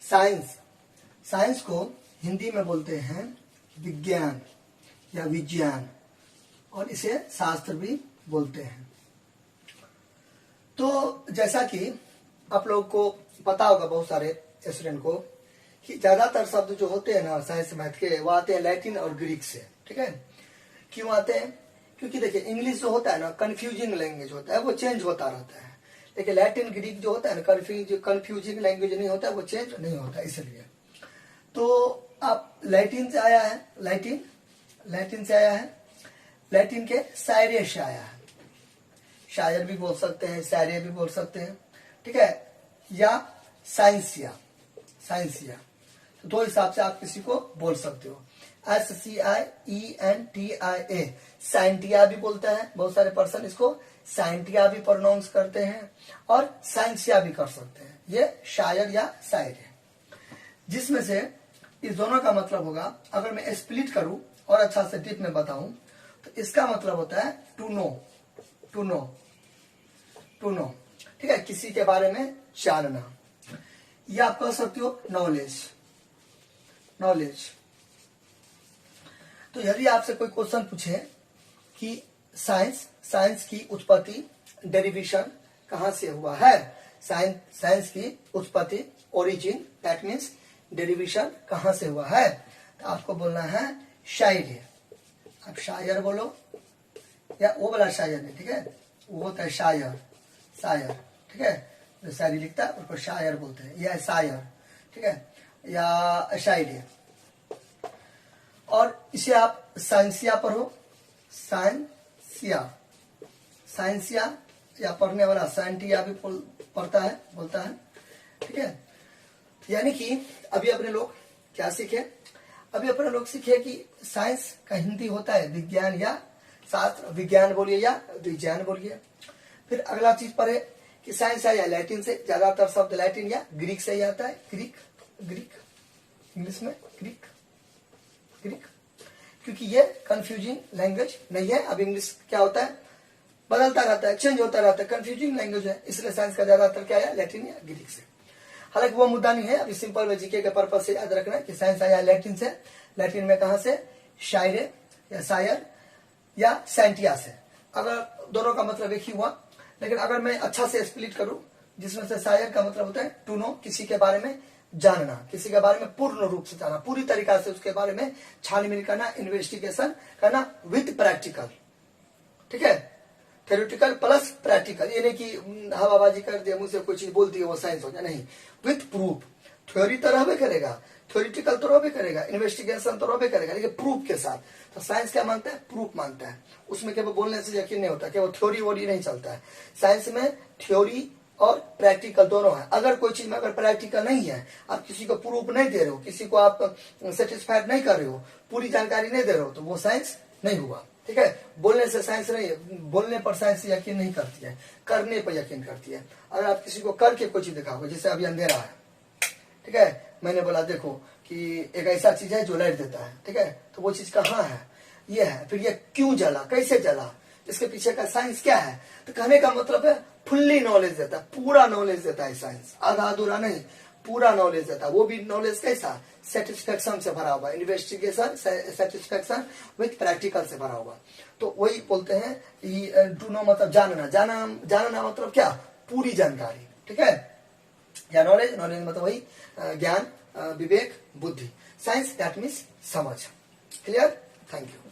Science, science को हिंदी में बोलते हैं विज्ञान या विज्ञान, और इसे शास्त्र भी बोलते हैं। तो जैसा कि आप लोगों को पता होगा, बहुत सारे स्टूडेंट को, कि ज्यादातर शब्द जो होते हैं ना साइंस मैथ के, वो आते हैं लैटिन और ग्रीक से। ठीक है, क्यों आते हैं? क्योंकि देखिए इंग्लिश जो होता है ना कंफ्यूजिंग लैंग्वेज होता है, वो चेंज होता रहता है। लेकिन लैटिन ग्रीक जो होता है ना कंफ्यूजिंग लैंग्वेज नहीं होता है, वो चेंज नहीं होता, इसलिए। तो आप लैटिन से आया है, लैटिन से आया है, लैटिन के शायरे से आया है। शायर भी बोल सकते हैं, शायरे भी बोल सकते हैं। ठीक है, या साइंसिया, साइंसिया, तो दो हिसाब से आप किसी को बोल सकते हो। SCIENTIA, साइंटिया भी बोलता है, बहुत सारे पर्सन इसको साइंटिया भी प्रोनाउंस करते हैं, और साइंसिया भी कर सकते हैं। ये शायर या शायर है। जिसमें से इस दोनों का मतलब होगा, अगर मैं स्प्लिट करूं और अच्छा से डीप में बताऊं, तो इसका मतलब होता है to know, to know, to know. ठीक है, किसी के बारे में जानना, या आप कह सकते हो नॉलेज, नॉलेज। तो यदि आपसे कोई क्वेश्चन पूछे कि साइंस की उत्पत्ति, डेरिवेशन कहां से हुआ है, साइंस की उत्पत्ति, ओरिजिन, दैट मीन्स डेरिवेशन कहां से हुआ है, तो आपको बोलना है शायर। आप शायर बोलो, या वो वाला शायर नहीं, ठीक है, वो होता है शायर, शायर। ठीक है, जो शायरी लिखता है उसको शायर बोलते हैं, या शायर। ठीक है, या शायरी। और इसे आप साइंसिया पढ़ो, साइंसिया, साइंसिया, या पढ़ने वाला साइंटिया भी पढ़ता है, बोलता है। ठीक है, यानी कि अभी अपने लोग क्या सीखे, अभी अपने लोग सीखे कि साइंस का हिंदी होता है विज्ञान या शास्त्र, विज्ञान बोलिए या विज्ञान बोलिए। फिर अगला चीज पढ़े कि साइंस आया लैटिन से, ज्यादातर शब्द लैटिन या ग्रीक से ही आता है, ग्रीक, ग्रीक, इंग्लिश में ग्रीक, ग्रीक, क्योंकि ये कंफ्यूजिंग लैंग्वेज नहीं है। अब इंग्लिश क्या होता है, बदलता रहता है, चेंज होता रहता है, कंफ्यूजिंग लैंग्वेज है, इसलिए साइंस का ज्यादातर क्या है, लैटिन या ग्रीक से। हालांकि वो मुद्दा नहीं है, अभी सिंपल में जीके के पर्पज से याद रखना है कि साइंस आया लैटिन से, लैटिन में कहां से, शायरे या शायर या साइंटिया से। अगर दोनों का मतलब एक ही हुआ, लेकिन अगर मैं अच्छा से स्प्लिट करूं, जिसमें से शायर का मतलब होता है टू नो, किसी के बारे में जानना, किसी के बारे में पूर्ण रूप से जानना, पूरी तरीका से उसके बारे में छानबीन करना, इन्वेस्टिगेशन करना विद प्रैक्टिकल। ठीक है, थ्योरेटिकल प्लस प्रैक्टिकल, ये नहीं कि हवाबाजी कर दिया, मुझसे कोई चीज बोल दी वो साइंस हो गया, नहीं, विथ प्रूफ। थ्योरी तो रहबे करेगा, थ्योरेटिकल तो रहबे करेगा, इन्वेस्टिगेशन तो रहबे करेगा, लेकिन प्रूफ के साथ। तो साइंस क्या मानता है, प्रूफ मानता है। उसमें केवल बोलने से यकीन नहीं होता, केवल थ्योरी वोरी नहीं चलता है। साइंस में थ्योरी और प्रैक्टिकल दोनों है। अगर कोई चीज में अगर प्रैक्टिकल नहीं है, आप किसी को प्रूफ नहीं दे रहे हो, किसी को आप सेटिस्फाइड नहीं कर रहे हो, पूरी जानकारी नहीं दे रहे हो, तो वो साइंस नहीं हुआ। ठीक है, बोलने से साइंस नहीं, बोलने पर साइंस यकीन नहीं करती है, करने पर यकीन करती है। अगर आप किसी को करके कोई चीज दिखाओगे, जैसे अभी अंधेरा है, ठीक है, मैंने बोला देखो कि एक ऐसा चीज है जो लाइट देता है, ठीक है, तो वो चीज कहाँ है, ये है, फिर ये क्यों जला, कैसे जला, इसके पीछे का साइंस क्या है। तो कहने का मतलब है फुल्ली नॉलेज देता है, पूरा नॉलेज देता है साइंस, आधा अधूरा नहीं, पूरा नॉलेज देता है। वो भी नॉलेज कैसा, सेटिस्फेक्शन से भरा हुआ, इन्वेस्टिगेशन सेटिस्फेक्शन विथ प्रैक्टिकल से भरा हुआ। तो वही बोलते हैं कि टू नो मतलब जानना, जानना मतलब क्या, पूरी जानकारी। ठीक है, या नॉलेज, नॉलेज मतलब वही ज्ञान, विवेक, बुद्धि। साइंस दैट मीन्स समझ। Clear, thank you.